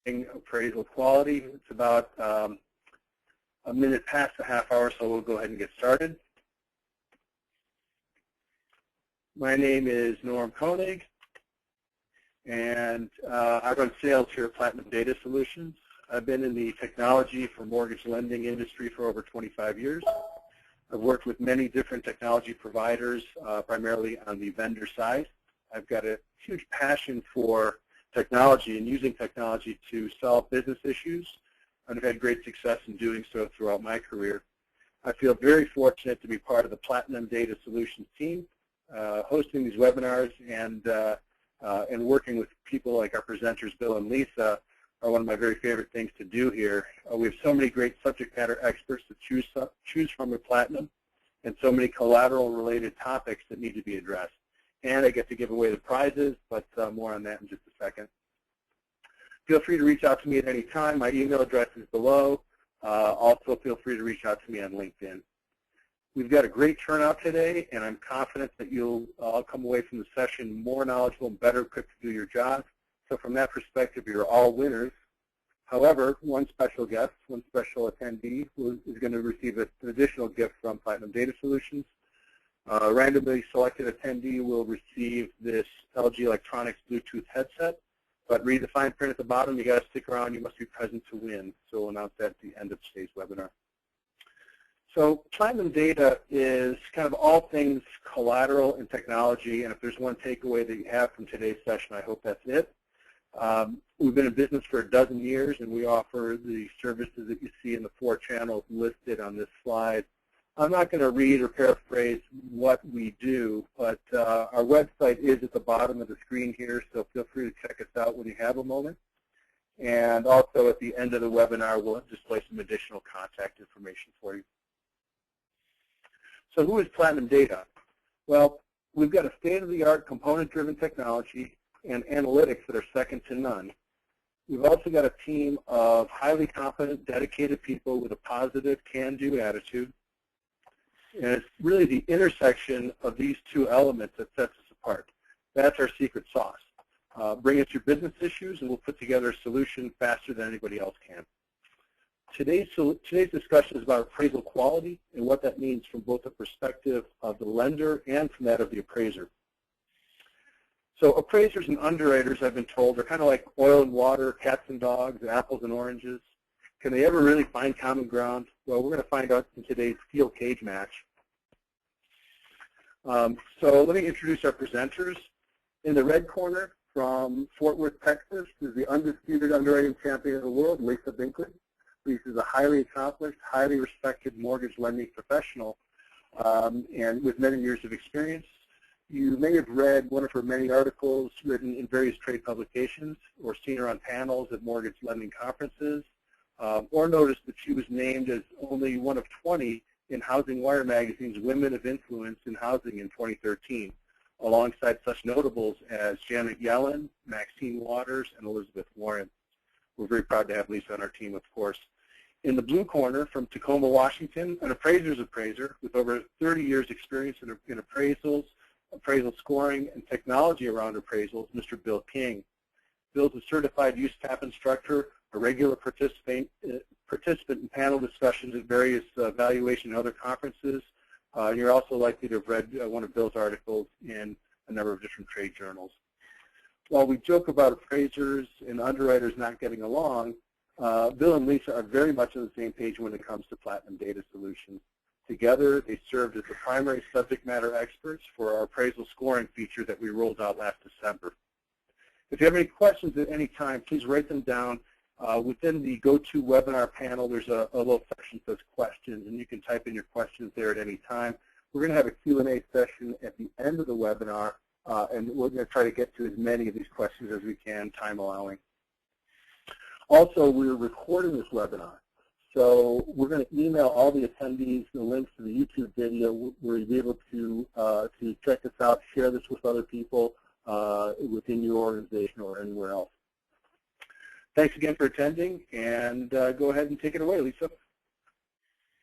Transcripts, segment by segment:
appraisal quality. It's about a minute past the half hour, so we'll go ahead and get started. My name is Norm Koenig, and I run sales here at Platinum Data Solutions. I've been in the technology for mortgage lending industry for over 25 years. I've worked with many different technology providers, primarily on the vendor side. I've got a huge passion for technology and using technology to solve business issues, and I've had great success in doing so throughout my career. I feel very fortunate to be part of the Platinum Data Solutions team, hosting these webinars and working with people like our presenters, Bill and Lisa, are one of my very favorite things to do here. We have so many great subject matter experts to choose from at Platinum, and so many collateral-related topics that need to be addressed. And I get to give away the prizes, but more on that in just a second. Feel free to reach out to me at any time. My email address is below. Also, feel free to reach out to me on LinkedIn. We've got a great turnout today, and I'm confident that you'll all come away from the session more knowledgeable and better equipped to do your job. So from that perspective, you're all winners. However, one special guest, one special attendee is going to receive an additional gift from Platinum Data Solutions. A randomly selected attendee will receive this LG Electronics Bluetooth headset. But read the fine print at the bottom. You got to stick around. You must be present to win. So we'll announce that at the end of today's webinar. So Platinum Data is kind of all things collateral and technology, and if there's one takeaway that you have from today's session, I hope that's it. We've been in business for a dozen years, and we offer the services that you see in the 4 channels listed on this slide. I'm not going to read or paraphrase what we do, but our website is at the bottom of the screen here, so feel free to check us out when you have a moment. And also at the end of the webinar, we'll display some additional contact information for you. So who is Platinum Data? Well, we've got a state-of-the-art component-driven technology and analytics that are second to none. We've also got a team of highly competent, dedicated people with a positive, can-do attitude. And it's really the intersection of these 2 elements that sets us apart. That's our secret sauce. Bring us your business issues, and we'll put together a solution faster than anybody else can. Today's discussion is about appraisal quality and what that means from both the perspective of the lender and from that of the appraiser. So appraisers and underwriters, I've been told, are kind of like oil and water, cats and dogs, apples and oranges. Can they ever really find common ground? Well, we're going to find out in today's steel cage match. So let me introduce our presenters. In the red corner from Fort Worth, Texas, is the undisputed underwriting champion of the world, Lisa Binkley. Lisa is a highly accomplished, highly respected mortgage lending professional and with many years of experience. You may have read one of her many articles written in various trade publications or seen her on panels at mortgage lending conferences. Or noticed that she was named as only one of 20 in Housing Wire magazine's Women of Influence in Housing in 2013, alongside such notables as Janet Yellen, Maxine Waters, and Elizabeth Warren. We're very proud to have Lisa on our team, of course. In the blue corner from Tacoma, Washington, an appraiser's appraiser with over 30 years experience in appraisals, appraisal scoring, and technology around appraisals, Mr. Bill King. Bill's a certified USPAP instructor, a regular participant in panel discussions at various valuation and other conferences. You're also likely to have read one of Bill's articles in a number of different trade journals. While we joke about appraisers and underwriters not getting along, Bill and Lisa are very much on the same page when it comes to Platinum Data Solutions. Together, they served as the primary subject matter experts for our appraisal scoring feature that we rolled out last December. If you have any questions at any time, please write them down. Within the GoToWebinar panel, there's a little section that says questions, and you can type in your questions there at any time. We're going to have a Q&A session at the end of the webinar, and we're going to try to get to as many of these questions as we can, time allowing. Also, we're recording this webinar, so we're going to email all the attendees the links to the YouTube video where you'll be able to check this out, share this with other people within your organization or anywhere else. Thanks again for attending, and go ahead and take it away, Lisa.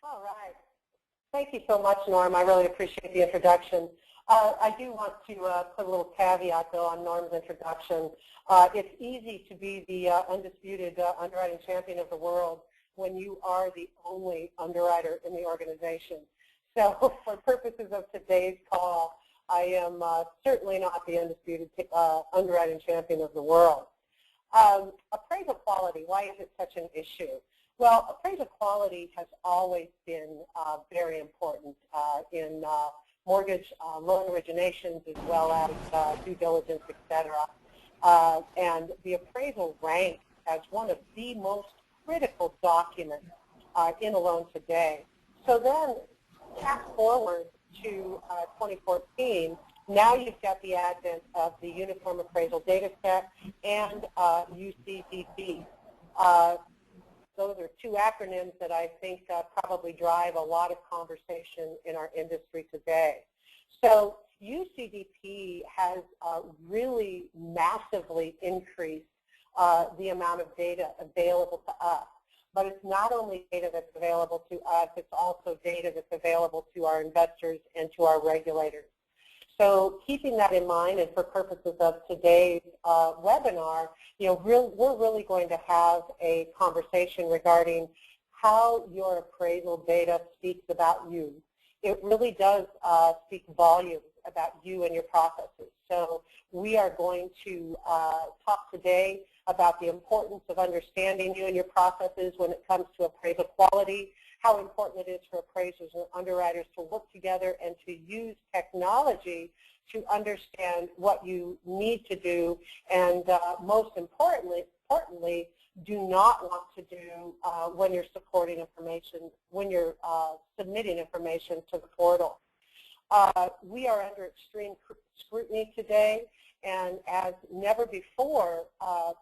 All right. Thank you so much, Norm. I really appreciate the introduction. I do want to put a little caveat, though, on Norm's introduction. It's easy to be the undisputed underwriting champion of the world when you are the only underwriter in the organization. So for purposes of today's call, I am certainly not the undisputed underwriting champion of the world. Appraisal quality, why is it such an issue? Well, appraisal quality has always been very important in mortgage loan originations as well as due diligence, et cetera. And the appraisal ranks as one of the most critical documents in a loan today. So then, fast forward to 2014, now you've got the advent of the Uniform Appraisal Data Set and UCDP. Those are two acronyms that I think probably drive a lot of conversation in our industry today. So UCDP has really massively increased the amount of data available to us. But it's not only data that's available to us, it's also data that's available to our investors and to our regulators. So keeping that in mind, and for purposes of today's webinar, we're really going to have a conversation regarding how your appraisal data speaks about you. It really does speak volumes about you and your processes. So we are going to talk today about the importance of understanding you and your processes when it comes to appraisal quality, how important it is for appraisers and underwriters to work together and to use technology to understand what you need to do, and most importantly, do not want to do when you're supporting information, when you're submitting information to the portal. We are under extreme scrutiny today, and as never before,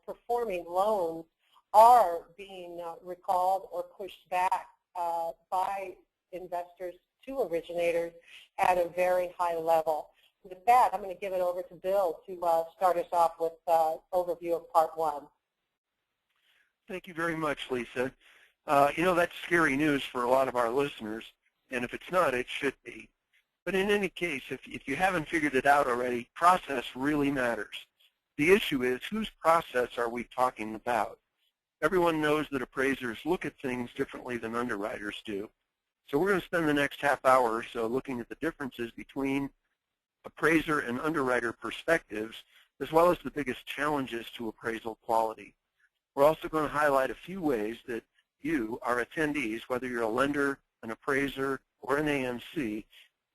performing loans are being recalled or pushed back by investors to originators at a very high level. With that, I'm going to give it over to Bill to start us off with an overview of Part 1. Thank you very much, Lisa. That's scary news for a lot of our listeners, and if it's not, it should be. But in any case, if you haven't figured it out already, process really matters. The issue is, whose process are we talking about? Everyone knows that appraisers look at things differently than underwriters do. So we're going to spend the next half hour or so looking at the differences between appraiser and underwriter perspectives, as well as the biggest challenges to appraisal quality. We're also going to highlight a few ways that you, our attendees, whether you're a lender, an appraiser, or an AMC,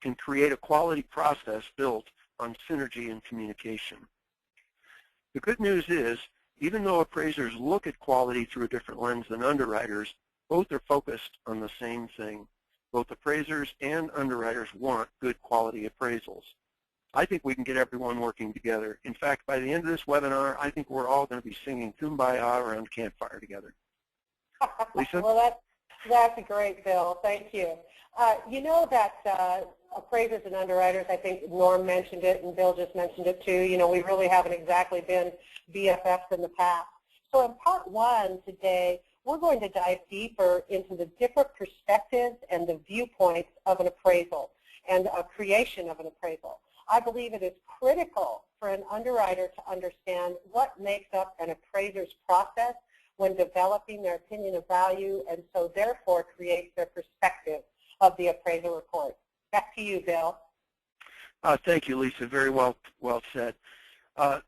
can create a quality process built on synergy and communication. The good news is, even though appraisers look at quality through a different lens than underwriters, both are focused on the same thing. Both appraisers and underwriters want good quality appraisals. I think we can get everyone working together. In fact, by the end of this webinar, I think we're all going to be singing Kumbaya around a campfire together. Lisa? Well, that's great, Bill. Thank you. You know that appraisers and underwriters, I think Norm mentioned it and Bill just mentioned it too, we really haven't exactly been BFFs in the past. So in Part 1 today, we're going to dive deeper into the different perspectives and the viewpoints of an appraisal and a creation of an appraisal. I believe it is critical for an underwriter to understand what makes up an appraiser's process when developing their opinion of value, and so therefore creates their perspective of the appraisal report. Back to you, Bill. Thank you, Lisa. Very well said. The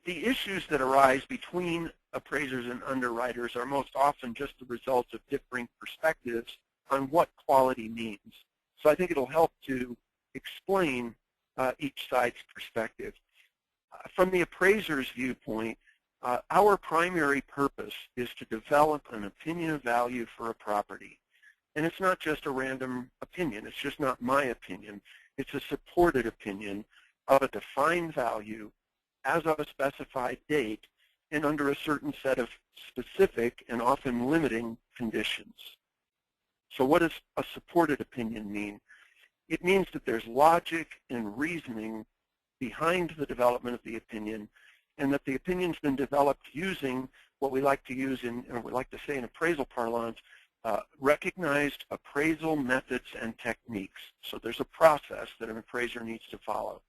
issues that arise between appraisers and underwriters are most often just the result of differing perspectives on what quality means. So I think it'll help to explain each side's perspective. From the appraiser's viewpoint, our primary purpose is to develop an opinion of value for a property. And it's not just a random opinion. It's just not my opinion. It's a supported opinion of a defined value as of a specified date and under a certain set of specific and often limiting conditions. So what does a supported opinion mean? It means that there's logic and reasoning behind the development of the opinion, and that the opinion's been developed using what we like to use in, or we like to say in appraisal parlance, recognized appraisal methods and techniques. So there's a process that an appraiser needs to follow.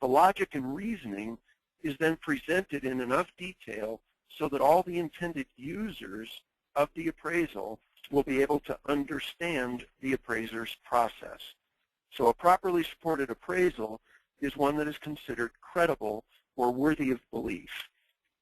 The logic and reasoning is then presented in enough detail so that all the intended users of the appraisal will be able to understand the appraiser's process. So a properly supported appraisal is one that is considered credible or worthy of belief.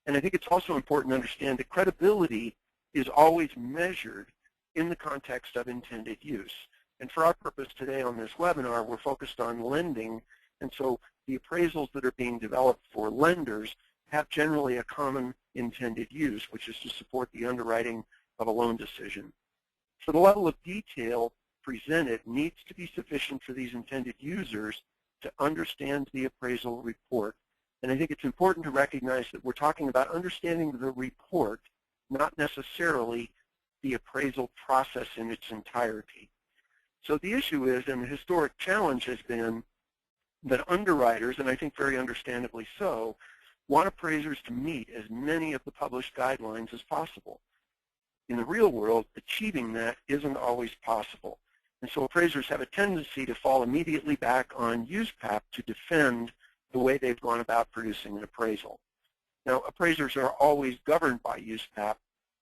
And I think it's also important to understand that credibility is always measured in the context of intended use. And for our purpose today on this webinar, we're focused on lending, and so the appraisals that are being developed for lenders have generally a common intended use, which is to support the underwriting of a loan decision. So the level of detail presented needs to be sufficient for these intended users to understand the appraisal report. And I think it's important to recognize that we're talking about understanding the report, not necessarily the appraisal process in its entirety. So the issue is, and the historic challenge has been, that underwriters, and I think very understandably so, want appraisers to meet as many of the published guidelines as possible. In the real world, achieving that isn't always possible. And so appraisers have a tendency to fall immediately back on USPAP to defend the way they've gone about producing an appraisal. Now, appraisers are always governed by USPAP,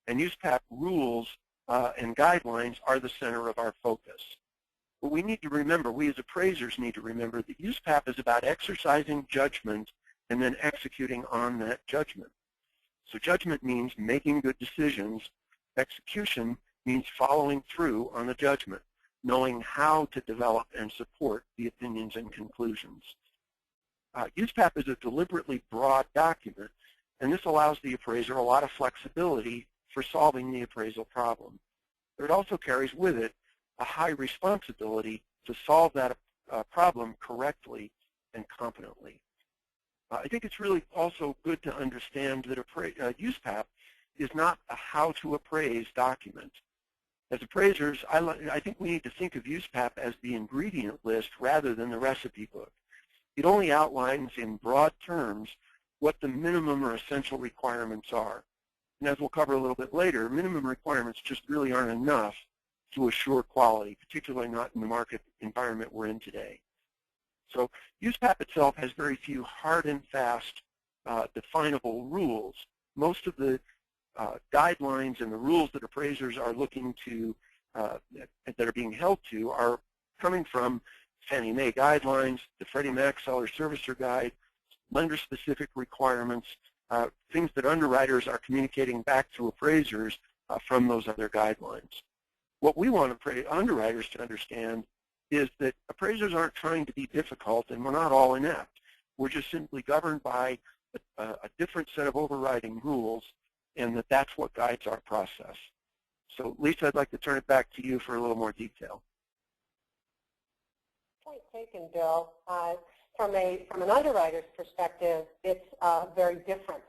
and USPAP rules and guidelines are the center of our focus. But we need to remember, we as appraisers need to remember that USPAP is about exercising judgment and then executing on that judgment. So judgment means making good decisions. Execution means following through on the judgment, knowing how to develop and support the opinions and conclusions. USPAP is a deliberately broad document, and this allows the appraiser a lot of flexibility for solving the appraisal problem. But it also carries with it a high responsibility to solve that problem correctly and competently. I think it's really also good to understand that USPAP is not a how-to-appraise document. As appraisers, I think we need to think of USPAP as the ingredient list rather than the recipe book. It only outlines in broad terms what the minimum or essential requirements are. And as we'll cover a little bit later, minimum requirements just really aren't enough to assure quality, particularly not in the market environment we're in today. So USPAP itself has very few hard and fast definable rules. Most of the guidelines and the rules that appraisers are looking to, that are being held to, are coming from Fannie Mae guidelines, the Freddie Mac Seller Servicer Guide, lender-specific requirements, things that underwriters are communicating back to appraisers from those other guidelines. What we want underwriters to understand is that appraisers aren't trying to be difficult, and we're not all inept. We're just simply governed by a different set of overriding rules, and that's what guides our process. So, Lisa, I'd like to turn it back to you for a little more detail. Point taken, Bill. From an underwriter's perspective, it's very different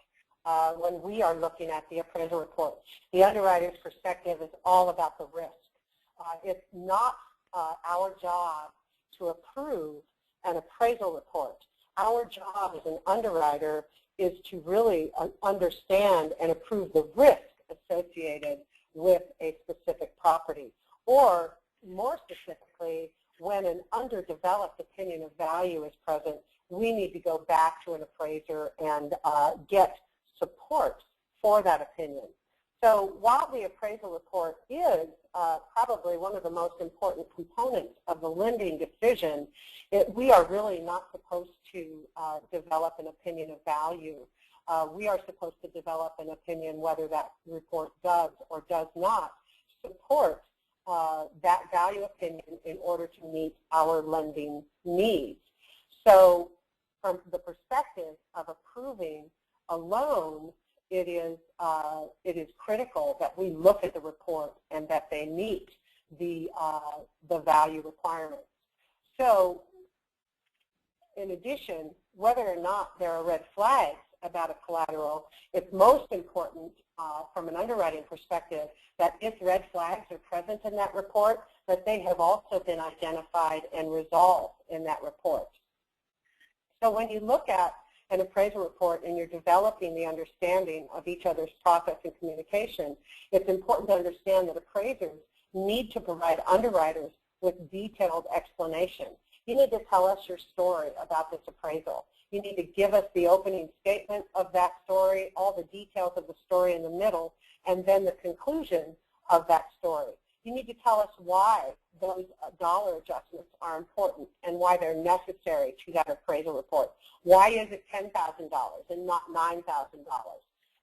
when we are looking at the appraisal report. The underwriter's perspective is all about the risk. It's not our job to approve an appraisal report. Our job as an underwriter is to really understand and approve the risk associated with a specific property. Or more specifically, when an underdeveloped opinion of value is present, we need to go back to an appraiser and get support for that opinion. So while the appraisal report is probably one of the most important components of the lending decision, we are really not supposed to develop an opinion of value. We are supposed to develop an opinion whether that report does or does not support that value opinion in order to meet our lending needs. So from the perspective of approving a loan, it is critical that we look at the report and that they meet the value requirements. So in addition, whether or not there are red flags about a collateral, it's most important from an underwriting perspective that if red flags are present in that report, that they have also been identified and resolved in that report. So when you look at an appraisal report and you're developing the understanding of each other's process and communication, it's important to understand that appraisers need to provide underwriters with detailed explanation. You need to tell us your story about this appraisal. You need to give us the opening statement of that story, all the details of the story in the middle, and then the conclusion of that story. You need to tell us why those dollar adjustments are important and why they're necessary to that appraisal report. Why is it $10,000 and not $9,000?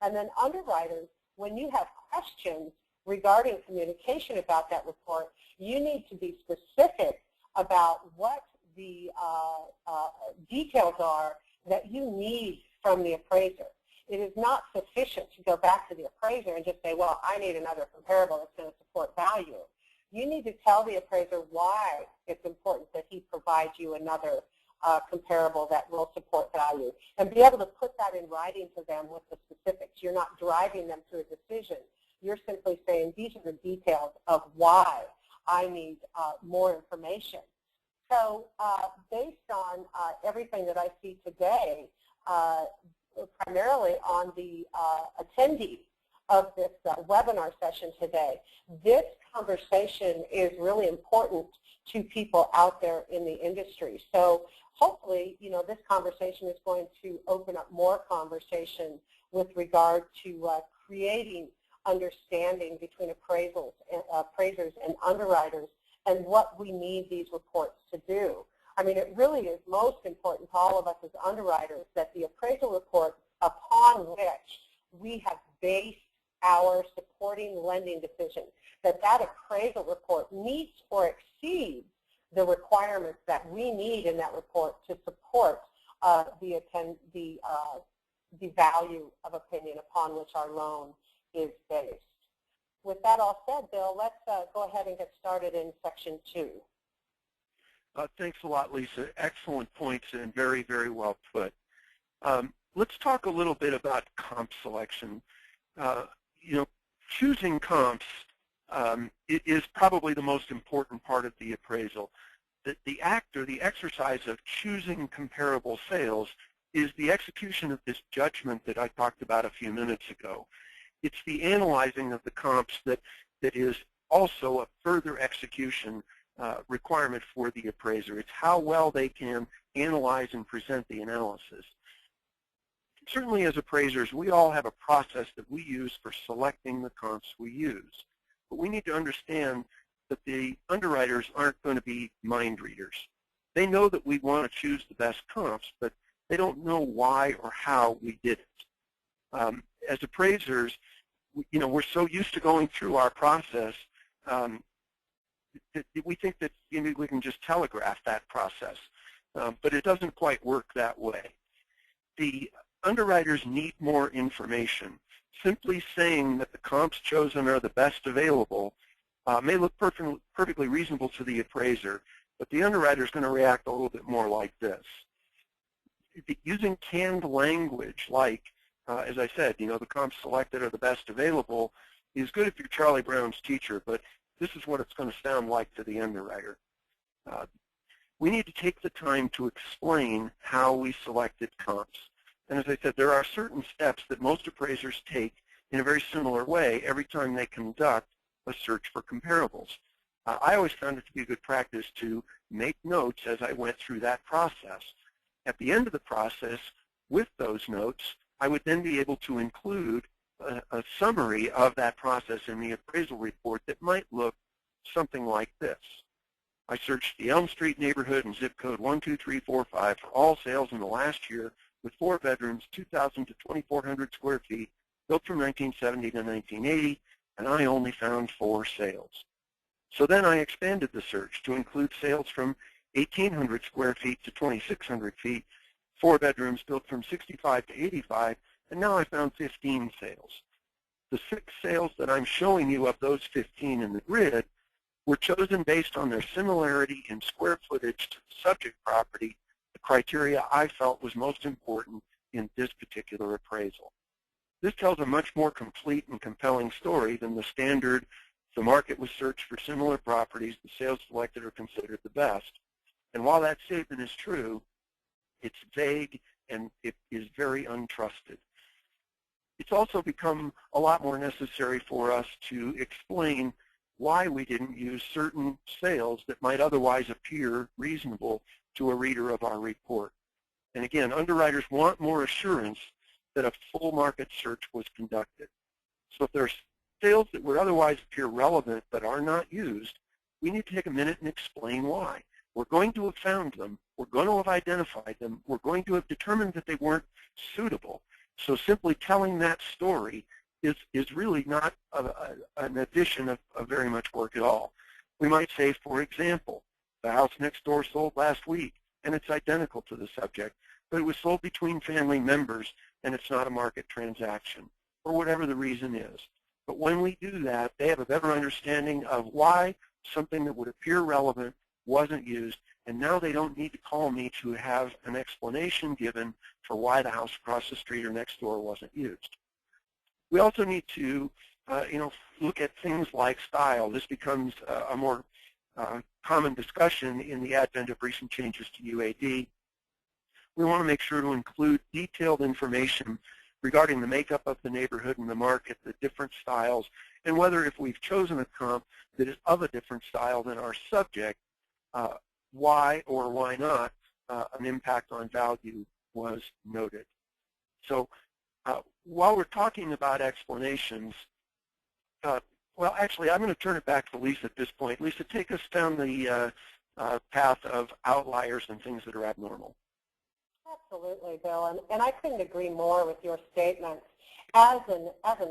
And then underwriters, when you have questions regarding communication about that report, you need to be specific about what the details are that you need from the appraiser. It is not sufficient to go back to the appraiser and just say, well, I need another comparable that's going to support value. You need to tell the appraiser why it's important that he provides you another comparable that will support value, and be able to put that in writing to them with the specifics. You're not driving them to a decision. You're simply saying, these are the details of why I need more information. So based on everything that I see today, primarily on the attendees of this webinar session today, this conversation is really important to people out there in the industry. So hopefully, you know, this conversation is going to open up more conversation with regard to creating understanding between appraisers and underwriters and what we need these reports to do. I mean, it really is most important to all of us as underwriters that the appraisal report upon which we have based our supporting lending decision, that appraisal report meets or exceeds the requirements that we need in that report to support the value of opinion upon which our loan is based. With that all said, Bill, let's go ahead and get started in section 2. Thanks a lot, Lisa. Excellent points and very, very well put. Let's talk a little bit about comp selection. You know, choosing comps it is probably the most important part of the appraisal. The act or the exercise of choosing comparable sales is the execution of this judgment that I talked about a few minutes ago. It's the analyzing of the comps that is also a further execution requirement for the appraiser. It's how well they can analyze and present the analysis. Certainly as appraisers, we all have a process that we use for selecting the comps we use. But we need to understand that the underwriters aren't going to be mind readers. They know that we want to choose the best comps, but they don't know why or how we did it. As appraisers, you know, we're so used to going through our process that we think that we can just telegraph that process, but it doesn't quite work that way. The underwriters need more information. Simply saying that the comps chosen are the best available may look perfectly reasonable to the appraiser, but the underwriter is going to react a little bit more like this. Using canned language like, as I said, you know, the comps selected are the best available is good if you're Charlie Brown's teacher, but this is what it's going to sound like to the underwriter. We need to take the time to explain how we selected comps. And as I said, there are certain steps that most appraisers take in a very similar way every time they conduct a search for comparables. I always found it to be a good practice to make notes as I went through that process. At the end of the process, with those notes, I would then be able to include a summary of that process in the appraisal report that might look something like this. I searched the Elm Street neighborhood and zip code 12345 for all sales in the last year with 4 bedrooms, 2,000 to 2,400 square feet, built from 1970 to 1980, and I only found 4 sales. So then I expanded the search to include sales from 1,800 square feet to 2,600 feet, 4 bedrooms built from 65 to 85, and now I found 15 sales. The 6 sales that I'm showing you of those 15 in the grid were chosen based on their similarity in square footage to the subject property, the criteria I felt was most important in this particular appraisal. This tells a much more complete and compelling story than the standard, the market was searched for similar properties, the sales selected are considered the best. And while that statement is true, it's vague, and it is very untrusted. It's also become a lot more necessary for us to explain why we didn't use certain sales that might otherwise appear reasonable to a reader of our report. And again, underwriters want more assurance that a full market search was conducted. So if there are sales that would otherwise appear relevant but are not used, we need to take a minute and explain why. We're going to have found them. We're going to have identified them. We're going to have determined that they weren't suitable. So simply telling that story is really not an addition of very much work at all. We might say, for example, the house next door sold last week, and it's identical to the subject, but it was sold between family members, and it's not a market transaction, or whatever the reason is. But when we do that, they have a better understanding of why something that would appear relevant wasn't used, and now they don't need to call me to have an explanation given for why the house across the street or next door wasn't used. We also need to, look at things like style. This becomes a more common discussion in the advent of recent changes to UAD. We want to make sure to include detailed information regarding the makeup of the neighborhood and the market, the different styles, and whether if we've chosen a comp that is of a different style than our subject, why or why not an impact on value was noted. So while we're talking about explanations, well, actually, I'm going to turn it back to Lisa at this point. Lisa, take us down the path of outliers and things that are abnormal. Absolutely, Bill, and I couldn't agree more with your statements. As an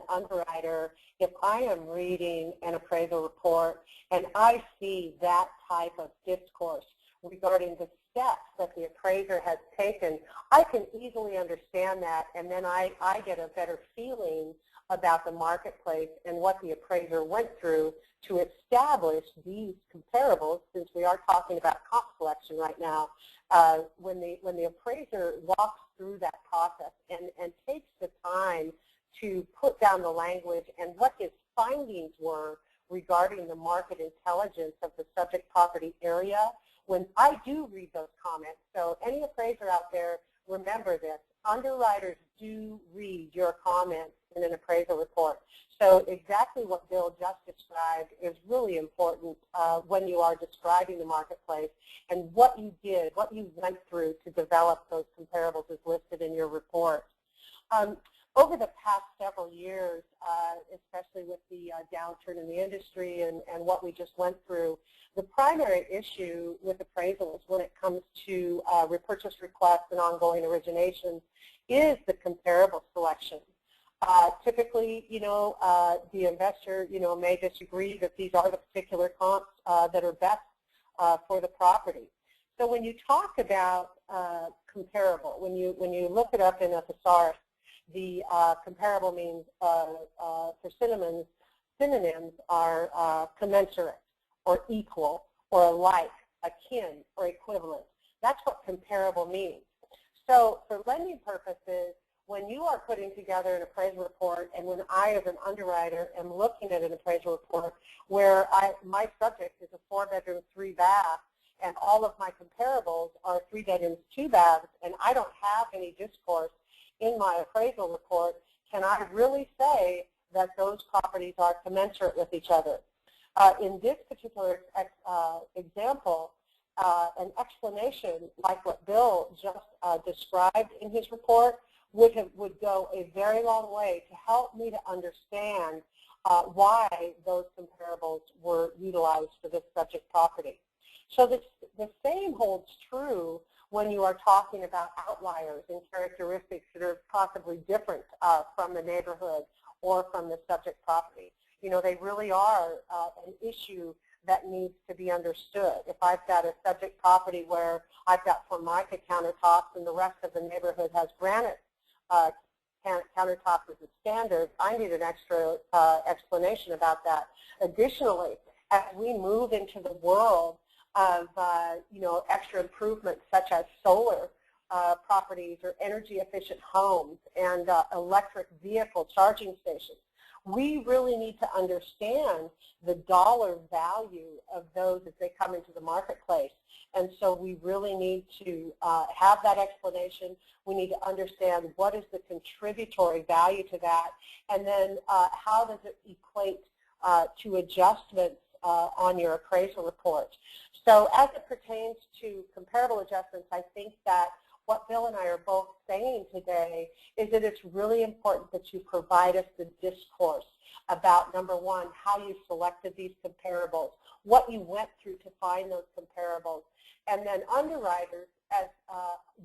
underwriter, if I am reading an appraisal report and I see that type of discourse regarding the steps that the appraiser has taken, I can easily understand that, and then I get a better feeling about the marketplace and what the appraiser went through to establish these comparables, since we are talking about comp selection right now. When the appraiser walks through that process and takes the time to put down the language and what his findings were regarding the market intelligence of the subject property area, when I do read those comments, so any appraiser out there, remember this, underwriters do read your comments in an appraisal report. So exactly what Bill just described is really important when you are describing the marketplace, and what you did, what you went through to develop those comparables is listed in your report. Over the past several years, especially with the downturn in the industry and what we just went through, the primary issue with appraisals when it comes to repurchase requests and ongoing originations is the comparable selection. Typically, the investor, may disagree that these are the particular comps that are best for the property. So when you talk about comparable, when you look it up in a thesaurus, the comparable means for synonyms are commensurate or equal or alike, akin or equivalent. That's what comparable means. So for lending purposes, when you are putting together an appraisal report, and when I as an underwriter am looking at an appraisal report where my subject is a 4-bedroom, 3-bath, and all of my comparables are 3 bedrooms, 2 baths, and I don't have any discourse in my appraisal report, can I really say that those properties are commensurate with each other? In this particular example, an explanation like what Bill just described in his report would go a very long way to help me to understand why those comparables were utilized for this subject property. So the same holds true when you are talking about outliers and characteristics that are possibly different from the neighborhood or from the subject property. They really are an issue that needs to be understood. If I've got a subject property where I've got Formica countertops and the rest of the neighborhood has granite countertops as a standard, I need an extra explanation about that. Additionally, as we move into the world of extra improvements such as solar properties or energy efficient homes and electric vehicle charging stations, we really need to understand the dollar value of those as they come into the marketplace. And so we really need to have that explanation. We need to understand what is the contributory value to that, and then how does it equate to adjustments on your appraisal report. So as it pertains to comparable adjustments, I think that what Bill and I are both saying today is that it's really important that you provide us the discourse about, number one, how you selected these comparables, what you went through to find those comparables, and then underwriters, as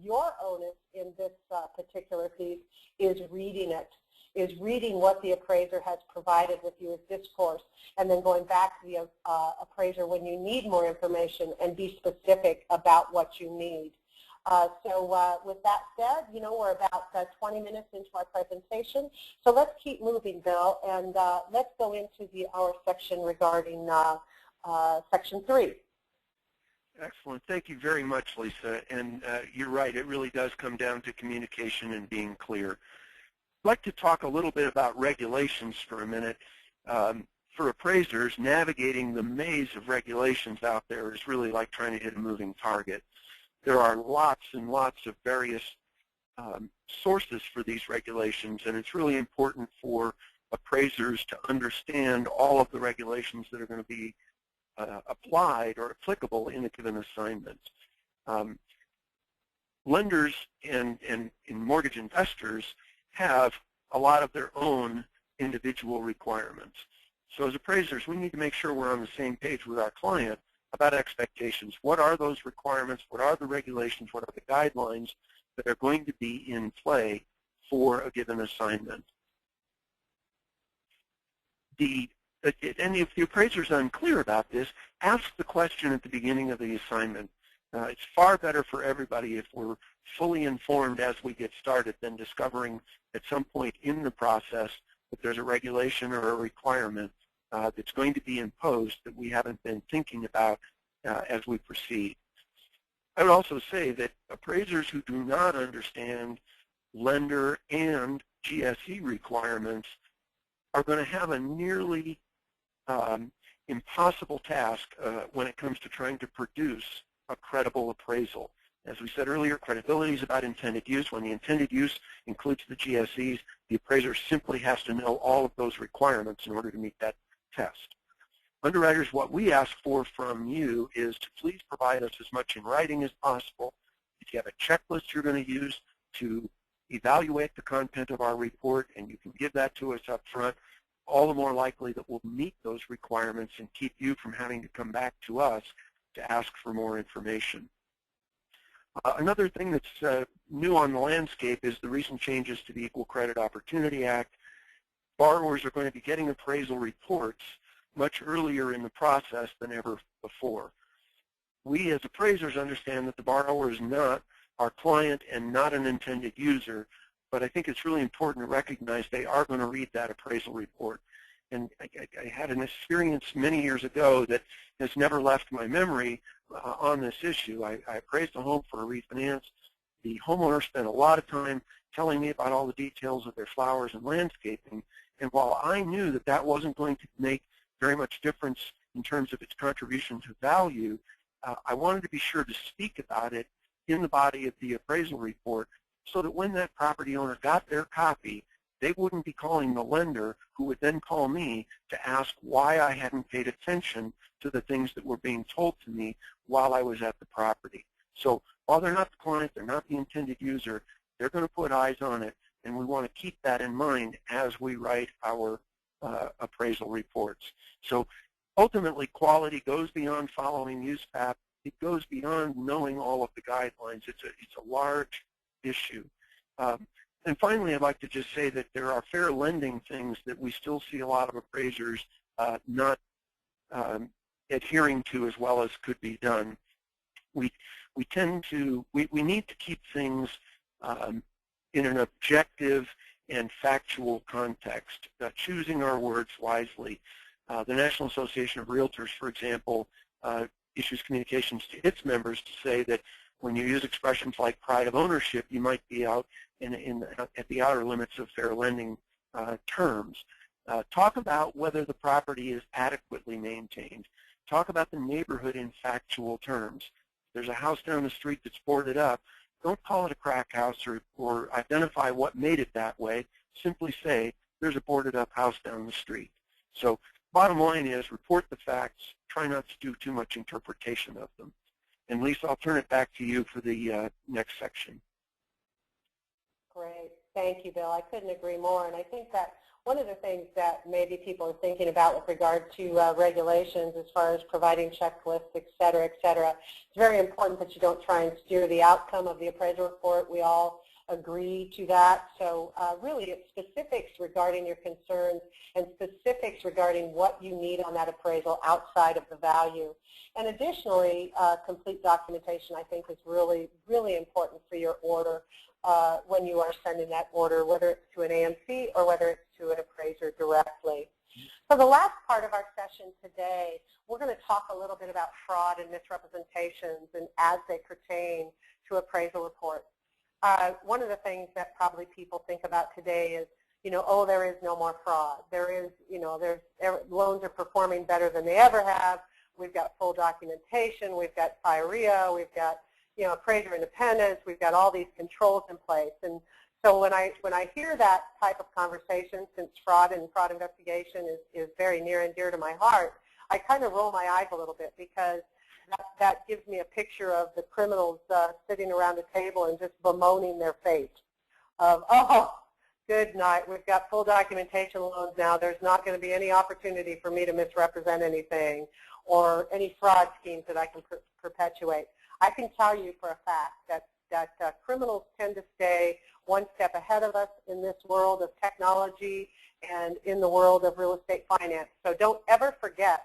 your onus in this particular piece, is reading it, is reading what the appraiser has provided with you as discourse, and then going back to the appraiser when you need more information and be specific about what you need. So with that said, you know, we're about 20 minutes into our presentation. So let's keep moving, Bill, and let's go into our section regarding Section 3. Excellent. Thank you very much, Lisa. And you're right, it really does come down to communication and being clear. I'd like to talk a little bit about regulations for a minute. For appraisers, navigating the maze of regulations out there is really like trying to hit a moving target. There are lots and lots of various sources for these regulations, and it's really important for appraisers to understand all of the regulations that are going to be applied or applicable in a given assignment. Lenders and mortgage investors have a lot of their own individual requirements. So as appraisers, we need to make sure we're on the same page with our client about expectations. What are those requirements? What are the regulations? What are the guidelines that are going to be in play for a given assignment? And if the appraiser is unclear about this, ask the question at the beginning of the assignment. It's far better for everybody if we're fully informed as we get started than discovering at some point in the process that there's a regulation or a requirement that's going to be imposed that we haven't been thinking about as we proceed. I would also say that appraisers who do not understand lender and GSE requirements are going to have a nearly impossible task when it comes to trying to produce a credible appraisal. As we said earlier, credibility is about intended use. When the intended use includes the GSEs, the appraiser simply has to know all of those requirements in order to meet that test. Underwriters, what we ask for from you is to please provide us as much in writing as possible. If you have a checklist you're going to use to evaluate the content of our report and you can give that to us up front, all the more likely that we'll meet those requirements and keep you from having to come back to us to ask for more information. Another thing that's new on the landscape is the recent changes to the Equal Credit Opportunity Act. Borrowers are going to be getting appraisal reports much earlier in the process than ever before. We as appraisers understand that the borrower is not our client and not an intended user, but I think it's really important to recognize they are going to read that appraisal report. And I had an experience many years ago that has never left my memory on this issue. I appraised a home for a refinance. The homeowner spent a lot of time telling me about all the details of their flowers and landscaping. And while I knew that that wasn't going to make very much difference in terms of its contribution to value, I wanted to be sure to speak about it in the body of the appraisal report so that when that property owner got their copy, they wouldn't be calling the lender, who would then call me to ask why I hadn't paid attention to the things that were being told to me while I was at the property. So while they're not the client, they're not the intended user, they're going to put eyes on it, and we want to keep that in mind as we write our appraisal reports. So ultimately, quality goes beyond following USPAP. It goes beyond knowing all of the guidelines. It's a large issue. And finally, I'd like to just say that there are fair lending things that we still see a lot of appraisers not adhering to as well as could be done. We need to keep things in an objective and factual context, choosing our words wisely. The National Association of Realtors, for example, issues communications to its members to say that when you use expressions like pride of ownership, you might be out at the outer limits of fair lending terms. Talk about whether the property is adequately maintained. Talk about the neighborhood in factual terms. If there's a house down the street that's boarded up, don't call it a crack house or identify what made it that way. Simply say, there's a boarded up house down the street. So bottom line is, report the facts. Try not to do too much interpretation of them. And Lisa, I'll turn it back to you for the next section. Great. Thank you, Bill. I couldn't agree more. And I think that one of the things that maybe people are thinking about with regard to regulations as far as providing checklists, et cetera, it's very important that you don't try and steer the outcome of the appraisal report. We all agree to that. So really it's specifics regarding your concerns and specifics regarding what you need on that appraisal outside of the value. And additionally, complete documentation I think is really, really important for your order when you are sending that order, whether it's to an AMC or whether it's to an appraiser directly. So the last part of our session today, we're going to talk a little bit about fraud and misrepresentations and as they pertain to appraisal reports. One of the things that probably people think about today is, oh, there is no more fraud. There is, loans are performing better than they ever have. We've got full documentation. We've got FIREA. We've got, appraiser independence. We've got all these controls in place. And so when I hear that type of conversation, since fraud and fraud investigation is very near and dear to my heart, I kind of roll my eyes a little bit because that gives me a picture of the criminals sitting around a table and just bemoaning their fate of, oh, good night, we've got full documentation loans now. There's not going to be any opportunity for me to misrepresent anything or any fraud schemes that I can perpetuate. I can tell you for a fact that criminals tend to stay one step ahead of us in this world of technology and in the world of real estate finance. So don't ever forget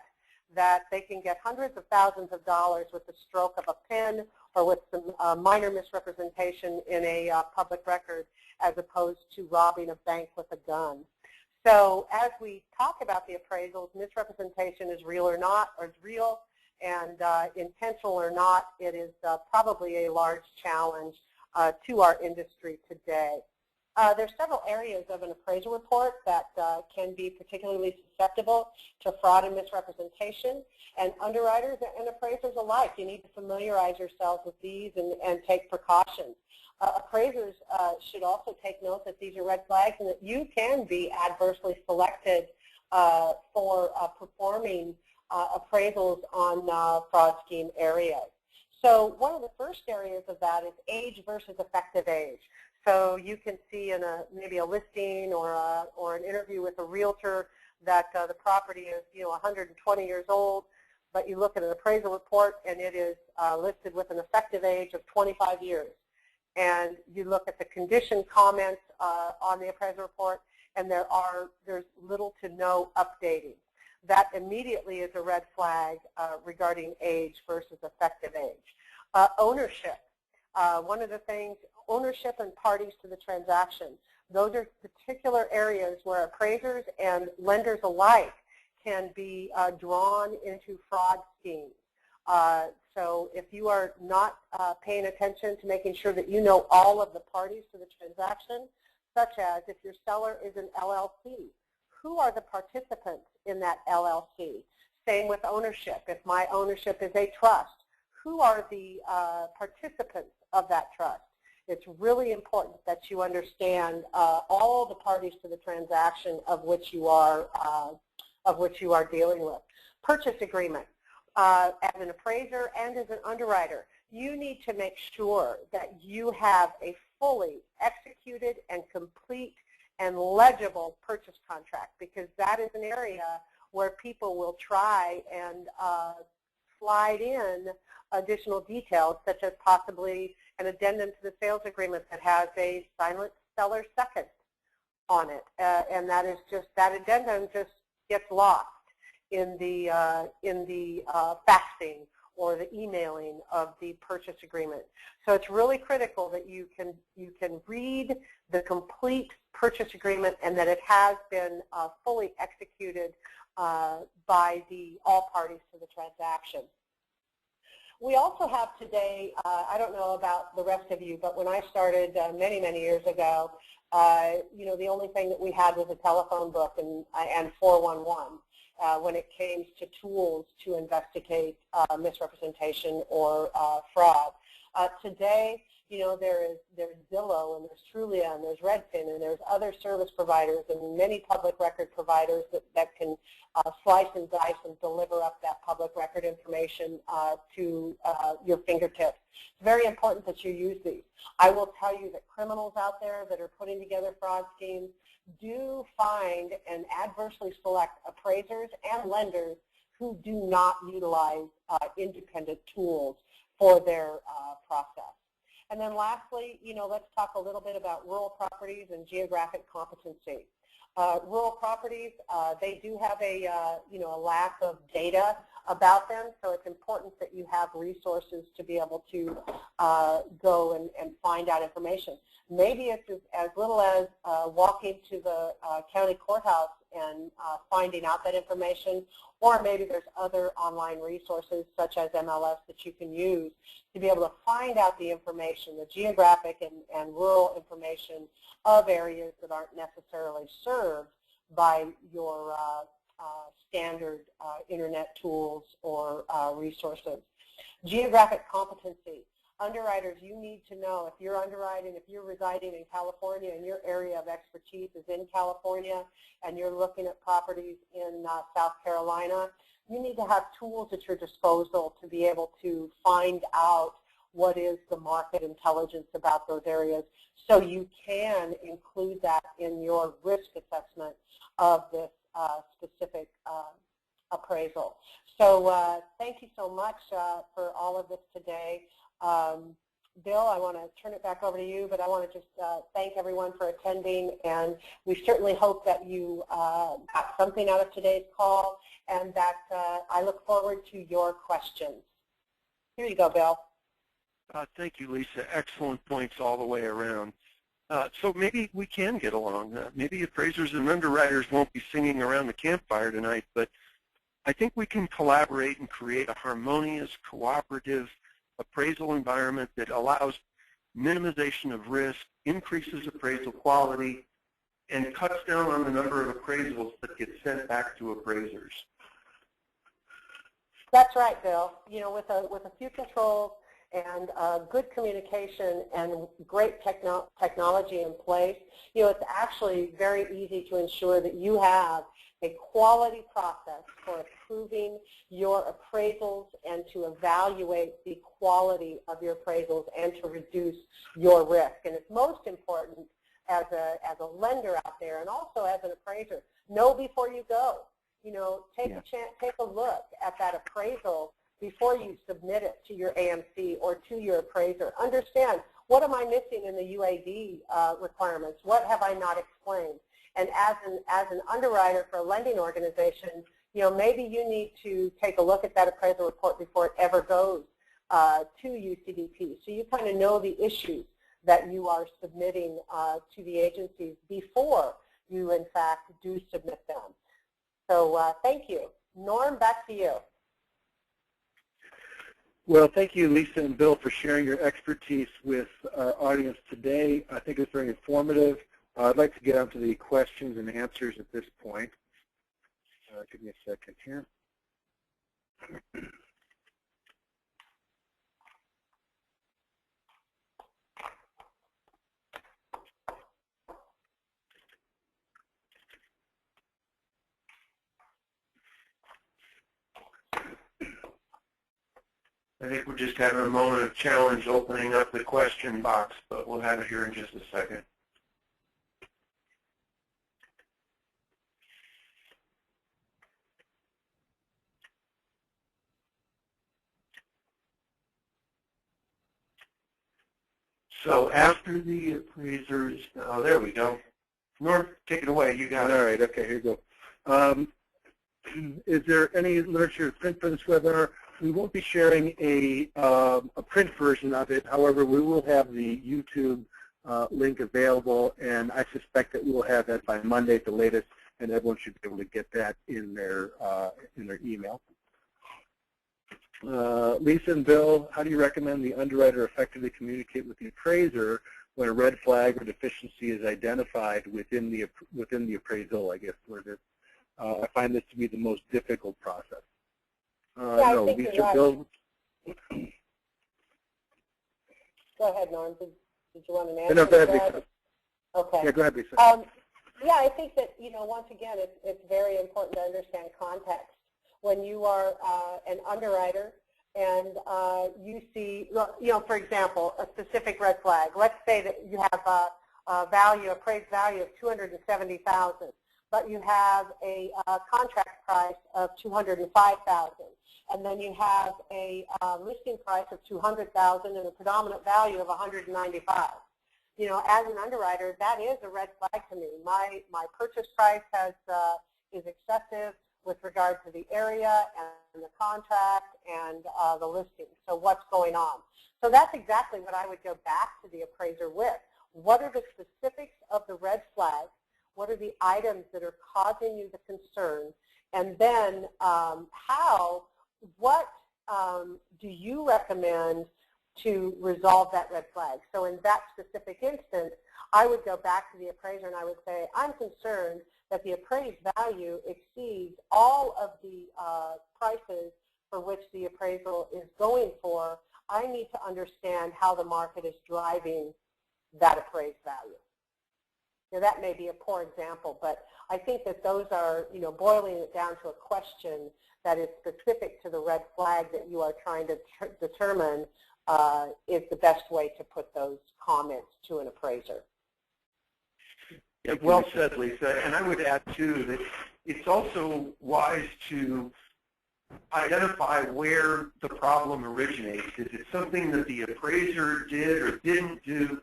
that they can get hundreds of thousands of dollars with the stroke of a pen or with some minor misrepresentation in a public record as opposed to robbing a bank with a gun. So as we talk about the appraisals, misrepresentation is real or not, or is real, and intentional or not, it is probably a large challenge to our industry today. There's several areas of an appraisal report that can be particularly susceptible to fraud and misrepresentation, and underwriters and appraisers alike, you need to familiarize yourselves with these and take precautions. Appraisers should also take note that these are red flags and that you can be adversely selected for performing appraisals on fraud scheme areas. So one of the first areas of that is age versus effective age. So you can see in maybe a listing or an interview with a realtor that the property is 120 years old, but you look at an appraisal report and it is listed with an effective age of 25 years. And you look at the condition comments on the appraisal report, and there's little to no updating. That immediately is a red flag regarding age versus effective age. Ownership. One of the things, ownership and parties to the transaction. Those are particular areas where appraisers and lenders alike can be drawn into fraud schemes. So if you are not paying attention to making sure that you know all of the parties to the transaction, such as if your seller is an LLC, who are the participants in that LLC? Same with ownership. If my ownership is a trust, who are the participants of that trust? It's really important that you understand all the parties to the transaction of which you are dealing with. Purchase agreement. As an appraiser and as an underwriter, you need to make sure that you have a fully executed and complete and legible purchase contract, because that is an area where people will try and slide in additional details, such as possibly an addendum to the sales agreement that has a silent seller second on it, and that addendum just gets lost in the faxing or the emailing of the purchase agreement. So it's really critical that you can read the complete purchase agreement and that it has been fully executed by all parties to the transaction. We also have today, I don't know about the rest of you, but when I started many, many years ago, you know, the only thing that we had was a telephone book and 411 when it came to tools to investigate misrepresentation or fraud. Today, you know, there's Zillow and there's Trulia and there's Redfin and there's other service providers and many public record providers that can slice and dice and deliver up that public record information to your fingertips. It's very important that you use these. I will tell you that criminals out there that are putting together fraud schemes do find and adversely select appraisers and lenders who do not utilize independent tools for their process. And then lastly, you know, let's talk a little bit about rural properties and geographic competency. Rural properties, they do have a, you know, a lack of data about them, so it's important that you have resources to be able to go and find out information. Maybe it's as little as walking to the county courthouse and finding out that information, or maybe there's other online resources such as MLS that you can use to be able to find out the information, the geographic and rural information of areas that aren't necessarily served by your standard internet tools or resources. Geographic competency. Underwriters, you need to know if you're underwriting, if you're residing in California and your area of expertise is in California and you're looking at properties in South Carolina, you need to have tools at your disposal to be able to find out what is the market intelligence about those areas so you can include that in your risk assessment of this specific appraisal. So thank you so much for all of this today. Bill, I want to turn it back over to you, but I want to just thank everyone for attending, and we certainly hope that you got something out of today's call, and that I look forward to your questions. Here you go, Bill. Thank you, Lisa. Excellent points all the way around. So maybe we can get along. Maybe appraisers and underwriters won't be singing around the campfire tonight, but I think we can collaborate and create a harmonious, cooperative appraisal environment that allows minimization of risk, increases appraisal quality, and cuts down on the number of appraisals that get sent back to appraisers. That's right, Bill. You know, with a few controls and good communication and great technology in place, you know, it's actually very easy to ensure that you have a quality process for approving your appraisals and to evaluate the quality of your appraisals and to reduce your risk. And it's most important as a lender out there and also as an appraiser, know before you go. You know, take a look at that appraisal before you submit it to your AMC or to your appraiser. Understand, what am I missing in the UAD requirements? What have I not explained? And as an underwriter for a lending organization, you know, maybe you need to take a look at that appraisal report before it ever goes to UCDP. So you kind of know the issues that you are submitting to the agencies before you, in fact, do submit them. So thank you. Norm, back to you. Well, thank you, Lisa and Bill, for sharing your expertise with our audience today. I think it's very informative. I'd like to get on to the questions and answers at this point. Give me a second here. I think we're just having a moment of challenge opening up the question box, but we'll have it here in just a second. So after the appraisers, oh, there we go. Norm, take it away. You got it. All right. Okay, here you go. Is there any literature print for this webinar? We won't be sharing a print version of it. However, we will have the YouTube link available, and I suspect that we will have that by Monday at the latest, and everyone should be able to get that in their email. Lisa and Bill, how do you recommend the underwriter effectively communicate with the appraiser when a red flag or deficiency is identified within the appraisal, I guess, I find this to be the most difficult process. I think you're right. Bill. Go ahead, Norm. Did you want an answer? No, go ahead, Lisa. Okay. Yeah, go ahead, Lisa. Yeah, I think that, once again, it's very important to understand context. When you are an underwriter and you see, for example, a specific red flag. Let's say that you have a appraised value of $270,000, but you have a contract price of $205,000, and then you have a listing price of $200,000 and a predominant value of $195,000. As an underwriter, that is a red flag to me. My purchase price is excessive with regard to the area and the contract and the listing. So what's going on? So that's exactly what I would go back to the appraiser with. What are the specifics of the red flag? What are the items that are causing you the concern? And then what do you recommend to resolve that red flag? So in that specific instance, I would go back to the appraiser and I would say, I'm concerned that the appraised value exceeds all of the prices for which the appraisal is going for. I need to understand how the market is driving that appraised value. That may be a poor example, but I think that those are, boiling it down to a question that is specific to the red flag that you are trying to determine is the best way to put those comments to an appraiser. Yeah, well said, Lisa. And I would add, too, that it's also wise to identify where the problem originates. Is it something that the appraiser did or didn't do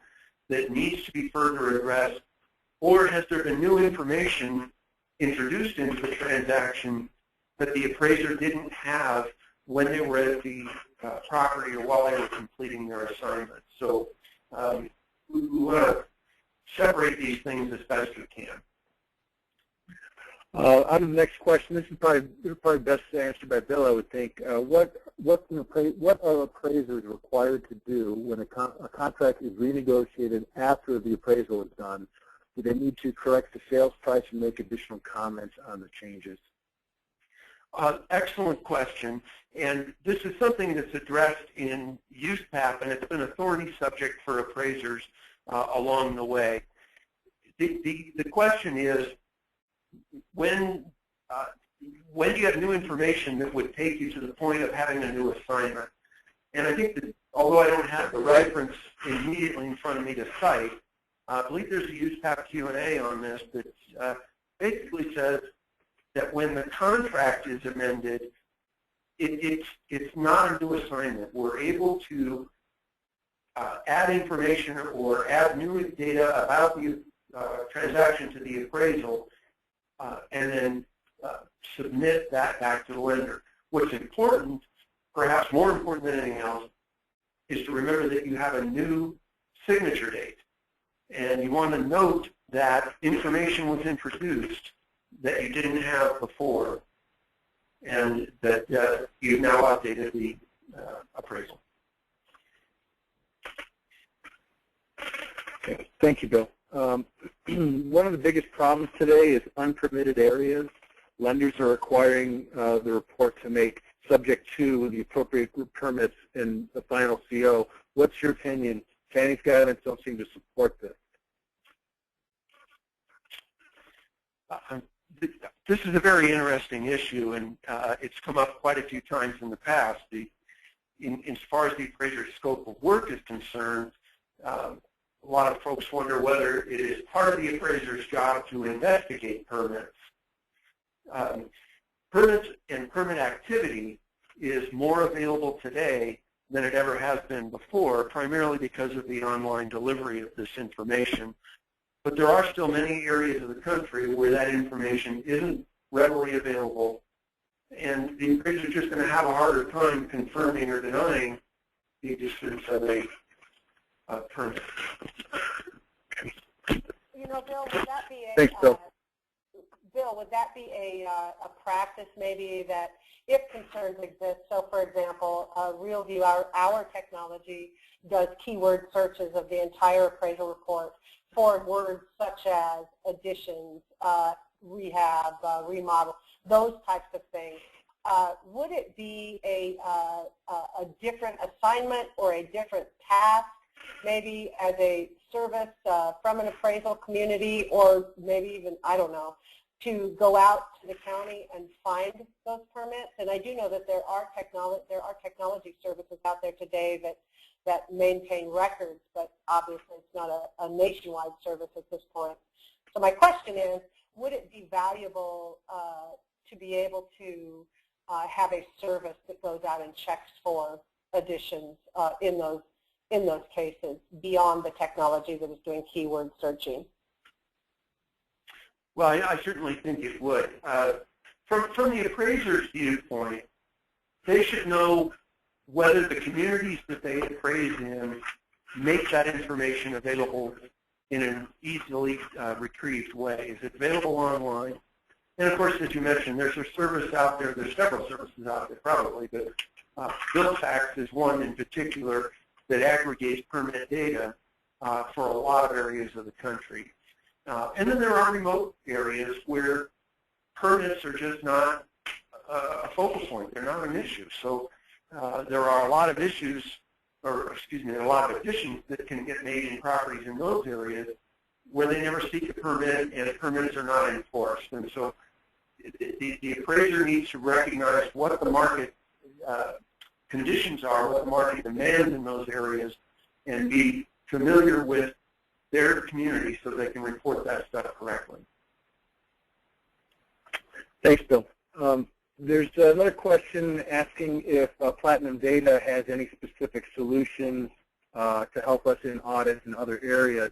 that needs to be further addressed? Or has there been new information introduced into the transaction that the appraiser didn't have when they were at the property or while they were completing their assignment? So we want to separate these things as best we can. On to the next question. This is probably best answered by Bill, I would think. What are appraisers required to do when a contract is renegotiated after the appraisal is done? Do they need to correct the sales price and make additional comments on the changes? Excellent question. And this is something that's addressed in USPAP, and it's been a thorny subject for appraisers along the way. The question is, when do you have new information that would take you to the point of having a new assignment? And I think that, although I don't have the reference immediately in front of me to cite, I believe there's a USPAP Q&A on this that basically says that when the contract is amended, it's not a new assignment. We're able to add information or add new data about the transaction to the appraisal and then submit that back to the lender. What's important, perhaps more important than anything else, is to remember that you have a new signature date. And you want to note that information was introduced that you didn't have before, and that you've now updated the appraisal. Okay. Thank you, Bill. One of the biggest problems today is unpermitted areas. Lenders are requiring the report to make subject to the appropriate group permits in the final CO. What's your opinion? Fannie's guidance don't seem to support this. This is a very interesting issue, and it's come up quite a few times in the past. As far as the appraiser's scope of work is concerned, a lot of folks wonder whether it is part of the appraiser's job to investigate permits. Permits and permit activity is more available today than it ever has been before, primarily because of the online delivery of this information. But there are still many areas of the country where that information isn't readily available, and the appraiser is just going to have a harder time confirming or denying the existence of a permit. Bill, would that be Thanks, Bill. Bill, Bill, would that be a practice maybe that if concerns exist, so for example, RealView, our technology, does keyword searches of the entire appraisal report for words such as additions, rehab, remodel, those types of things. Would it be a different assignment or a different task, maybe as a service from an appraisal community, or maybe even, I don't know, to go out to the county and find those permits? And I do know that there are technology services out there today that maintain records, but obviously it's not a nationwide service at this point. So my question is, would it be valuable to be able to have a service that goes out and checks for additions in those cases beyond the technology that is doing keyword searching? Well, I certainly think it would. From the appraiser's viewpoint, they should know whether the communities that they appraise in make that information available in an easily retrieved way. Is it available online? And of course, as you mentioned, there's a service out there. There's several services out there probably, but BillTax is one in particular that aggregates permit data for a lot of areas of the country. And then there are remote areas where permits are just not a focal point. They're not an issue. So there are a lot of issues, or excuse me, a lot of additions that can get made in properties in those areas where they never seek a permit and the permits are not enforced. And so the appraiser needs to recognize what the market conditions are, what the market demands in those areas, and be familiar with their community so they can report that stuff correctly. Thanks, Bill. There's another question asking if Platinum Data has any specific solutions to help us in audits and other areas.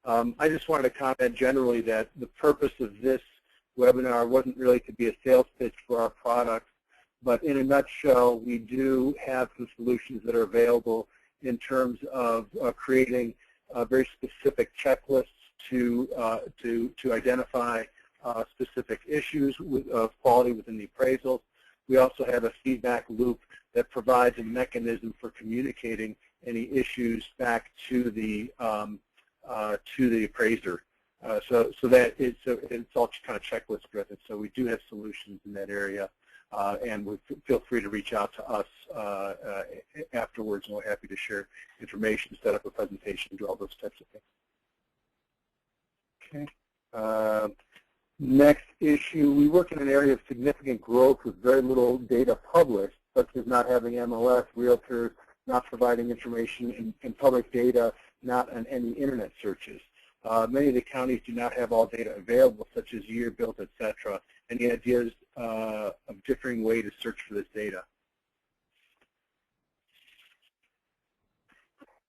I just wanted to comment generally that the purpose of this webinar wasn't really to be a sales pitch for our product, but in a nutshell, we do have some solutions that are available in terms of creating very specific checklists to identify specific issues of quality within the appraisals. We also have a feedback loop that provides a mechanism for communicating any issues back to the appraiser. So that it's all kind of checklist driven. So we do have solutions in that area, and feel free to reach out to us afterwards, and we're happy to share information, set up a presentation, do all those types of things. Okay. Next issue, we work in an area of significant growth with very little data published, such as not having MLS, realtors, not providing information in public data, not on any internet searches. Many of the counties do not have all data available, such as year, built, etc. Any ideas of differing way to search for this data?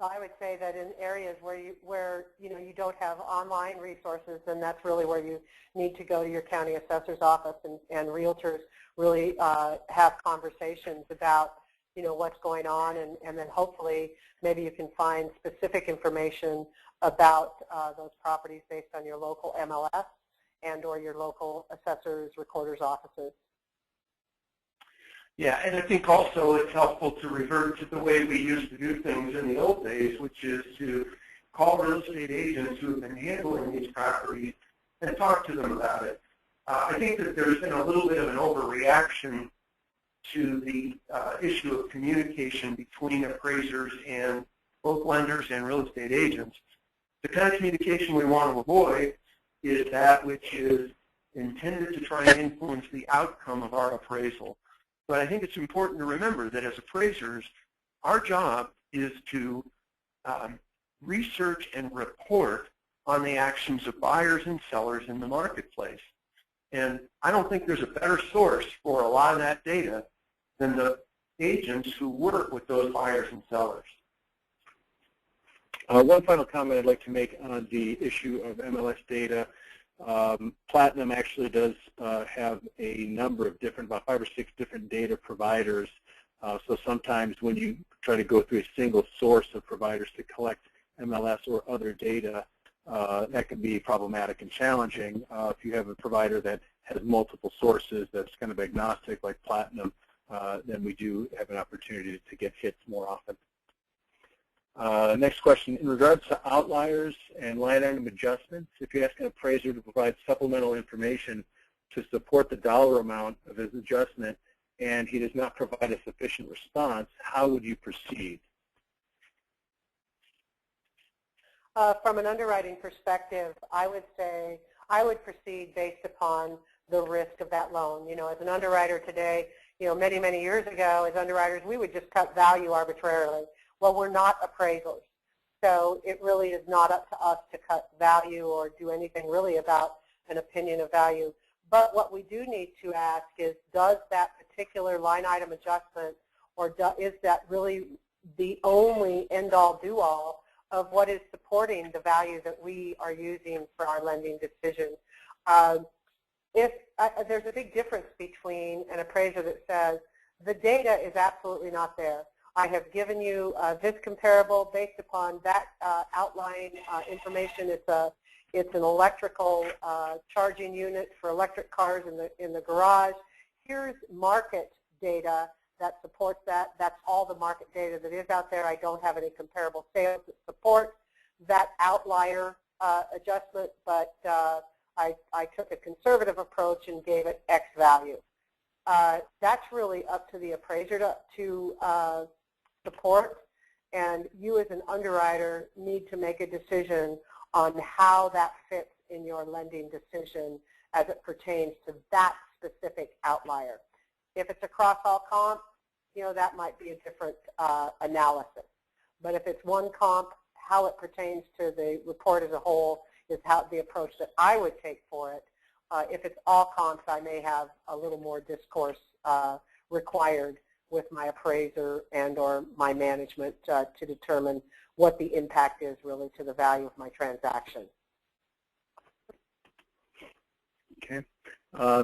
I would say that in areas where you don't have online resources, then that's really where you need to go to your county assessor's office, and realtors really have conversations about what's going on, and then hopefully maybe you can find specific information about those properties based on your local MLS and or your local assessor's recorder's offices. Yeah, and I think also it's helpful to revert to the way we used to do things in the old days, which is to call real estate agents who have been handling these properties and talk to them about it. I think that there's been a little bit of an overreaction to the issue of communication between appraisers and both lenders and real estate agents. The kind of communication we want to avoid is that which is intended to try and influence the outcome of our appraisal. But I think it's important to remember that as appraisers, our job is to research and report on the actions of buyers and sellers in the marketplace. And I don't think there's a better source for a lot of that data than the agents who work with those buyers and sellers. One final comment I'd like to make on the issue of MLS data. Platinum actually does have a number of different, about 5 or 6 different data providers. So sometimes when you try to go through a single source of providers to collect MLS or other data, that can be problematic and challenging. If you have a provider that has multiple sources that's kind of agnostic like Platinum, then we do have an opportunity to get hits more often. Next question, in regards to outliers and line item adjustments, if you ask an appraiser to provide supplemental information to support the dollar amount of his adjustment and he does not provide a sufficient response, how would you proceed? From an underwriting perspective, I would say I would proceed based upon the risk of that loan. You know, as an underwriter today, you know, many, many years ago as underwriters, we would just cut value arbitrarily. Well, we're not appraisals, so it really is not up to us to cut value or do anything really about an opinion of value. But what we do need to ask is, does that particular line item adjustment, or is that really the only end-all, do-all of what is supporting the value that we are using for our lending decision? There's a big difference between an appraiser that says, the data is absolutely not there. I have given you this comparable based upon that outline information. It's an electrical charging unit for electric cars in the garage. Here's market data that supports that. That's all the market data that is out there. I don't have any comparable sales that support that outlier adjustment, but I took a conservative approach and gave it X value. That's really up to the appraiser to support, and you as an underwriter need to make a decision on how that fits in your lending decision as it pertains to that specific outlier. If it's across all comps, you know, that might be a different analysis. But if it's one comp, how it pertains to the report as a whole is how the approach that I would take for it. If it's all comps, I may have a little more discourse required with my appraiser and or my management to determine what the impact is really to the value of my transaction. Okay.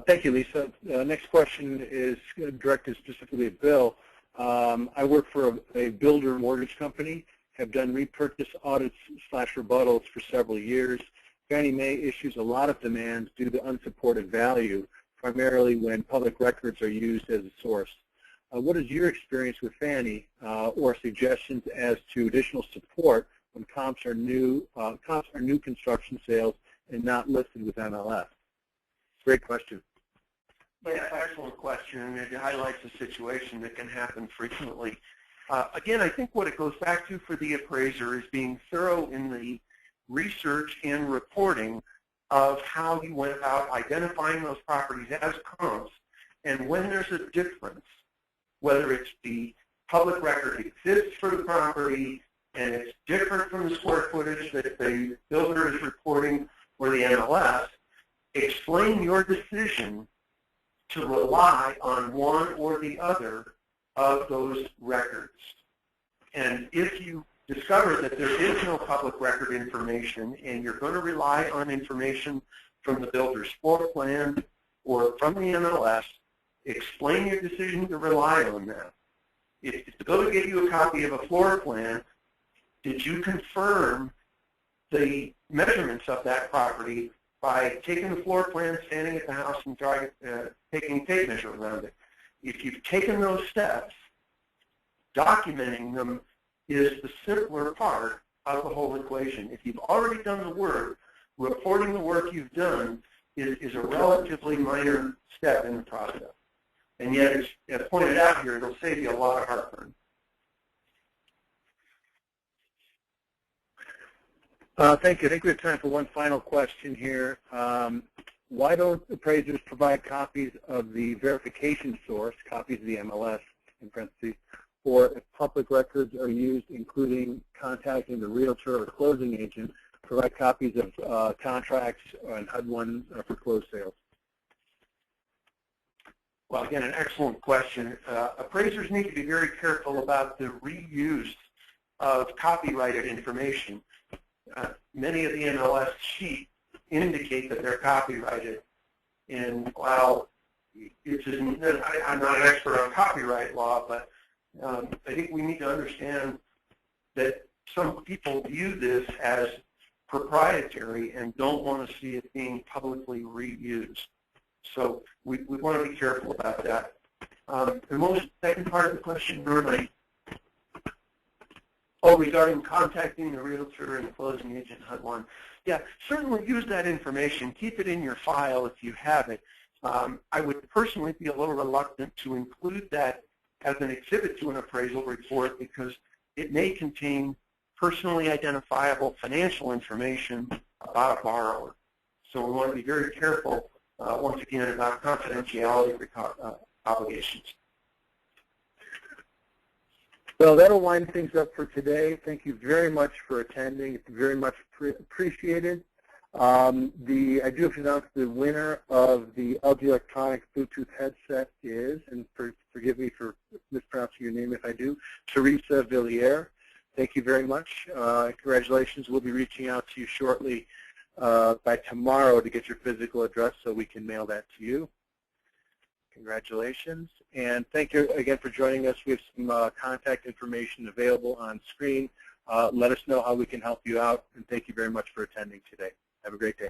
Thank you, Lisa. Next question is directed specifically at Bill. I work for a builder mortgage company, have done repurchase audits / rebuttals for several years. Fannie Mae issues a lot of demands due to unsupported value, primarily when public records are used as a source. What is your experience with Fannie or suggestions as to additional support when comps are new construction sales and not listed with MLS? Great question. Yeah, excellent question, and it highlights a situation that can happen frequently. Again, I think what it goes back to for the appraiser is being thorough in the research and reporting of how you went about identifying those properties as comps, and when there's a difference, whether it's the public record exists for the property and it's different from the square footage that the builder is reporting or the MLS, explain your decision to rely on one or the other of those records. And if you discover that there is no public record information and you're going to rely on information from the builder's floor plan or from the MLS, explain your decision to rely on that. If the builder gave you a copy of a floor plan, did you confirm the measurements of that property by taking the floor plan, standing at the house, and taking a tape measure around it? If you've taken those steps, documenting them is the simpler part of the whole equation. If you've already done the work, reporting the work you've done is a relatively minor step in the process. And yet, as pointed out here, it'll save you a lot of heartburn. Thank you. I think we have time for one final question here. Why don't appraisers provide copies of the verification source, copies of the MLS in parentheses, or if public records are used, including contacting the realtor or closing agent, provide copies of contracts and HUD-1 for closed sales? Well, again, an excellent question. Appraisers need to be very careful about the reuse of copyrighted information. Many of the MLS sheets indicate that they're copyrighted. And while I'm not an expert on copyright law, but I think we need to understand that some people view this as proprietary and don't want to see it being publicly reused. So we want to be careful about that. The second part of the question, normally, regarding contacting the realtor and closing agent HUD-1. Yeah, certainly use that information. Keep it in your file if you have it. I would personally be a little reluctant to include that as an exhibit to an appraisal report because it may contain personally identifiable financial information about a borrower. So we want to be very careful, once again, about confidentiality obligations. Well, that'll wind things up for today. Thank you very much for attending. It's very much appreciated. I do have to announce the winner of the LG Electronics Bluetooth headset is, and forgive me for mispronouncing your name if I do, Teresa Villiers. Thank you very much. Congratulations. We'll be reaching out to you shortly by tomorrow to get your physical address so we can mail that to you. Congratulations. And thank you again for joining us. We have some contact information available on screen. Let us know how we can help you out. And thank you very much for attending today. Have a great day.